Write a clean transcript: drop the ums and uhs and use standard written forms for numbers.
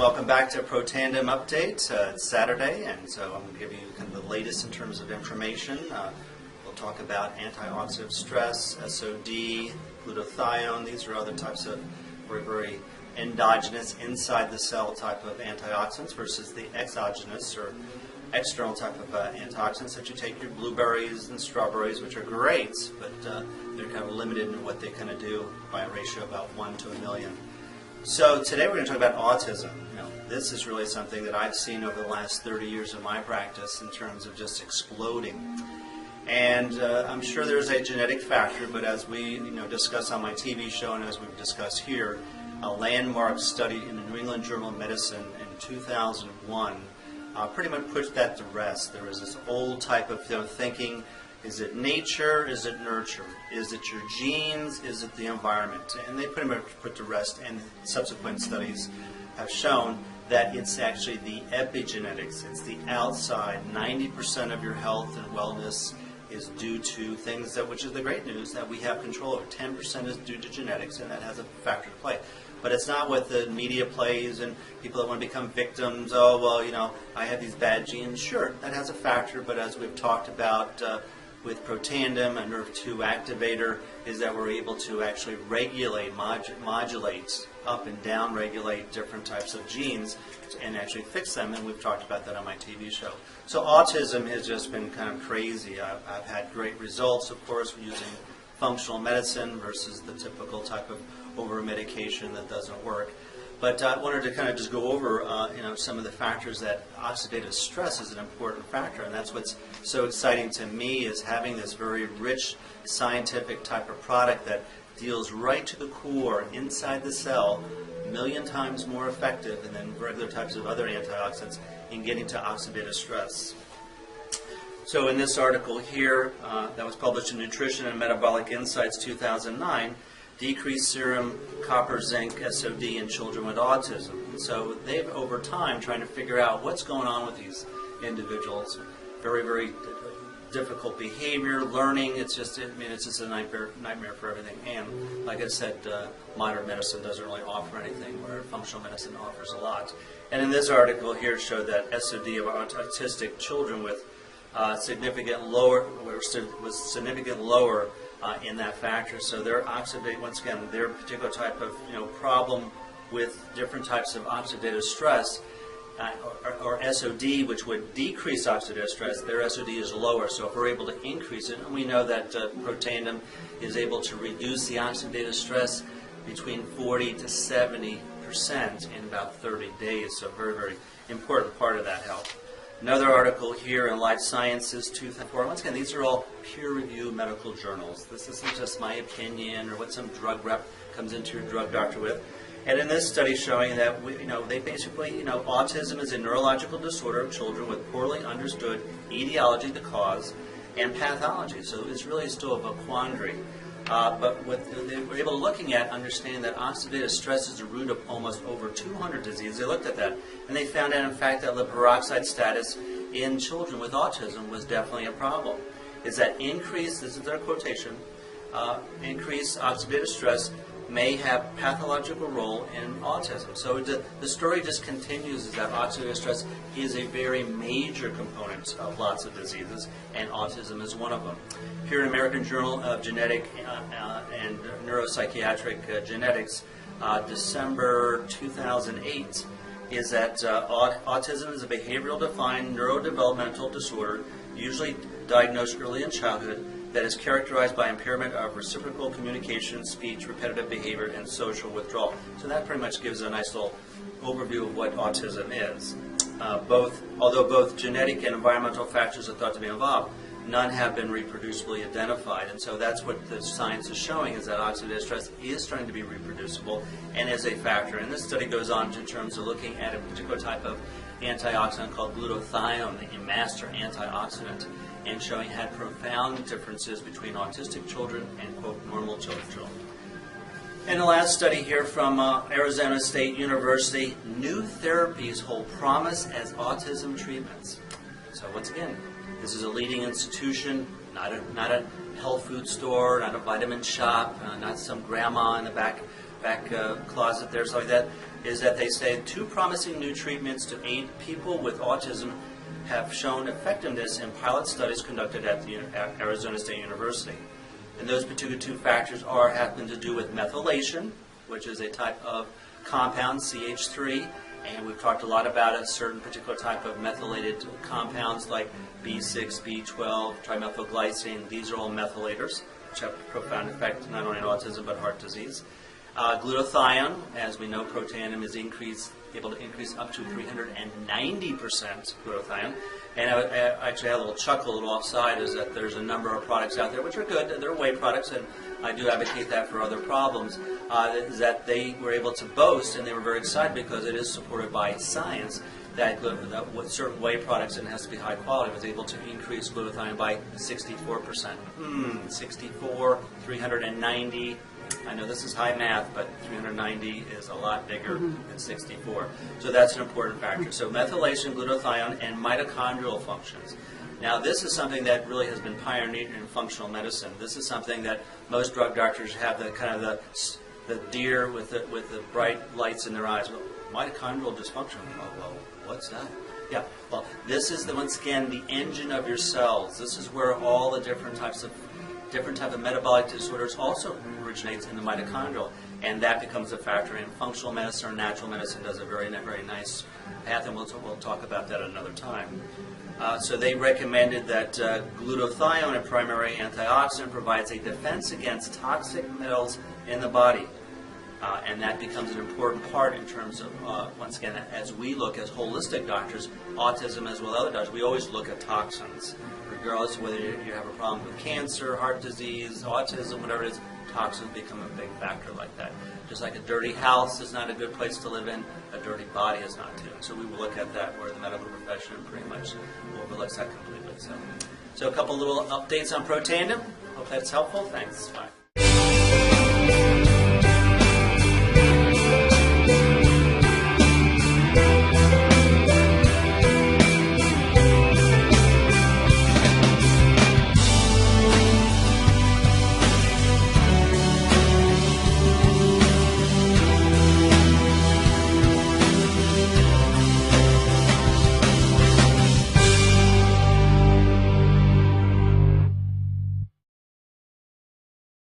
Welcome back to Protandim Update. It's Saturday, and so I'm going to give you kind of the latest in terms of information. We'll talk about antioxidant stress, SOD, glutathione. These are other types of very endogenous, inside the cell type of antioxidants versus the exogenous or external type of antioxidants that you take your blueberries and strawberries, which are great, but they're kind of limited in what they kind of do by a ratio of about 1 to a million. So today we're going to talk about autism. This is really something that I've seen over the last 30 years of my practice in terms of just exploding. And I'm sure there's a genetic factor, but as we discuss on my TV show and as we've discussed here, a landmark study in the New England Journal of Medicine in 2001 pretty much put that to rest. There was this old type of thinking. Is it nature? Is it nurture? Is it your genes? Is it the environment? And they pretty much put to rest, and subsequent studies have shown that it's actually the epigenetics. It's the outside. 90% of your health and wellness is due to things which is the great news, that we have control over. 10% is due to genetics, and that has a factor to play. But it's not what the media plays and people that want to become victims. Oh, well, I have these bad genes. Sure, that has a factor, but as we've talked about with Protandim Nrf2 activator, is that we're able to actually regulate, modulate, up and down regulate different types of genes and actually fix them, and we've talked about that on my TV show. So autism has just been kind of crazy. I've had great results, of course, using functional medicine versus the typical type of over-medication that doesn't work. But I wanted to kind of just go over some of the factors that oxidative stress is an important factor, and that's what's so exciting to me, is having this very rich scientific type of product that deals right to the core, inside the cell, a million times more effective than regular types of other antioxidants in getting to oxidative stress. So in this article here that was published in Nutrition and Metabolic Insights 2009, decreased serum copper zinc SOD in children with autism. And so they've, over time, trying to figure out what's going on with these individuals. Very difficult behavior, learning. It's just a nightmare for everything. And like I said, modern medicine doesn't really offer anything, where functional medicine offers a lot. And in this article here, it showed that SOD of autistic children with significant lower in that factor. So their once again, their particular type of problem with different types of oxidative stress or SOD, which would decrease oxidative stress, their SOD is lower. So if we're able to increase it, and we know that Protandim is able to reduce the oxidative stress between 40 to 70% in about 30 days. So very important part of that health. Another article here in Life Sciences 2004. Once again, these are all peer-reviewed medical journals. This isn't just my opinion or what some drug rep comes into your drug doctor with. And in this study showing that they basically, autism is a neurological disorder of children with poorly understood etiology, the cause, and pathology. So it's really still a quandary. But what they were able to looking at, understanding that oxidative stress is the root of almost over 200 diseases. They looked at that, and they found out, in fact, that liver peroxide status in children with autism was definitely a problem. Is that increased, this is their quotation, increased oxidative stress may have pathological role in autism. So the story just continues, is that oxidative stress is a very major component of lots of diseases, and autism is one of them. Here in American Journal of Genetic and Neuropsychiatric Genetics, December 2008, is that autism is a behavioral defined neurodevelopmental disorder, usually diagnosed early in childhood, that is characterized by impairment of reciprocal communication, speech, repetitive behavior, and social withdrawal. So that pretty much gives a nice little overview of what autism is. Although both genetic and environmental factors are thought to be involved, none have been reproducibly identified. And so that's what the science is showing, is that oxidative stress is starting to be reproducible and is a factor. And this study goes on in terms of looking at a particular type of antioxidant called glutathione, a master antioxidant, and showing it had profound differences between autistic children and, quote, normal children. And the last study here from Arizona State University, new therapies hold promise as autism treatments. So once again, this is a leading institution, not a health food store, not a vitamin shop, not some grandma in the back closet there, something like that, is that they say 2 promising new treatments to aid people with autism have shown effectiveness in pilot studies conducted at the Arizona State University. And those particular 2 factors happen to do with methylation, which is a type of compound, CH3, and we've talked a lot about a certain particular type of methylated compounds like B6, B12, trimethylglycine. These are all methylators, which have a profound effect not only on autism but heart disease. Glutathione, as we know, Protandim is able to increase up to 390% glutathione. And I actually had a little chuckle, a little offside, is that there's a number of products out there which are good. They're whey products, and I do advocate that for other problems, is that they were able to boast, and they were very excited because it is supported by science, that with certain whey products, and it has to be high quality, was able to increase glutathione by 64%. 64, 390. I know this is high math, but 390 is a lot bigger than 64. So that's an important factor. So methylation, glutathione, and mitochondrial functions. Now this is something that really has been pioneered in functional medicine. This is something that most drug doctors have the kind of the deer with the bright lights in their eyes. Well, mitochondrial dysfunction. Oh, well, what's that? Yeah, well, this is once again the engine of your cells. This is where all the different type of metabolic disorders also originates in the mitochondrial, and that becomes a factor in functional medicine, or natural medicine does a very nice path, and we'll talk about that another time. So they recommended that glutathione, a primary antioxidant, provides a defense against toxic metals in the body. And that becomes an important part in terms of, once again, as we look as holistic doctors, autism as well as other doctors, we always look at toxins. Regardless of whether you have a problem with cancer, heart disease, autism, whatever it is, toxins become a big factor like that. Just like a dirty house is not a good place to live in, a dirty body is not too. So we will look at that, where the medical profession pretty much overlooks that completely. So a couple little updates on Protandim. Hope that's helpful. Thanks. Bye.